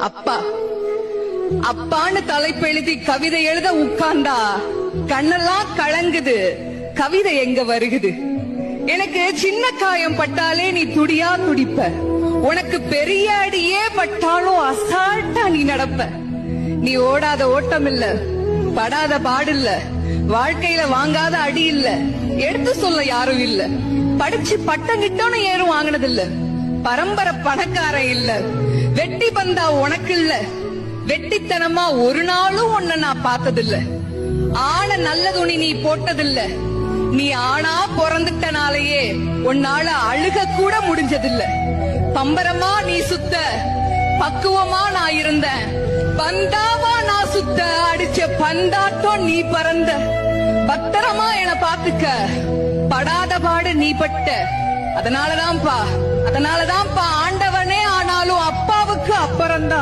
அப்பா அப்பான்னு தலைப்பெழுதி கவிதை எழுத உட்கார்ந்தா கண்ணெல்லாம் கலங்குது. கவிதை எங்க வருகுது? எனக்கு சின்ன காயம் பட்டாலே நீ துடியா துடிப்ப. உனக்கு பெரிய அடியே பட்டாலும் அசால்ட்டா நீ நடப்ப. நீ ஓடாத ஓட்டம் இல்ல, படாத பாடு இல்ல, வாழ்க்கையில வாங்காத அடி இல்ல, எடுத்து சொல்ல யாரும் இல்ல. படிச்சு பட்டம் கிட்டோன்னு ஏறும் வாங்கினது இல்ல. பரம்பரை பணக்காரன் இல்ல. வெட்டி பந்தா உனக்கு இல்ல. வெட்டித்தனமா ஒரு நாளும் உன்னை நான் பார்த்ததில்ல. ஆன நல்ல துணி நீ போட்டதில்ல. நீ ஆனா பிறந்துட்டனாலேயே உன்னால அழுக கூட முடிஞ்சதில்ல. பம்பரமா நீ சுத்த, பக்குவமா நான் இருந்தேன். பந்தாவா நான் சுத்த, அடிச்ச பந்தாட்டம் நீ பறந்த. பத்திரமா என பாத்துக்க, படாத பாடு நீ பட்ட. அதனாலதான்ப்பா ஆண்டவனே ஆனாலும் அப்பாவுக்கு அப்புறம்தான்.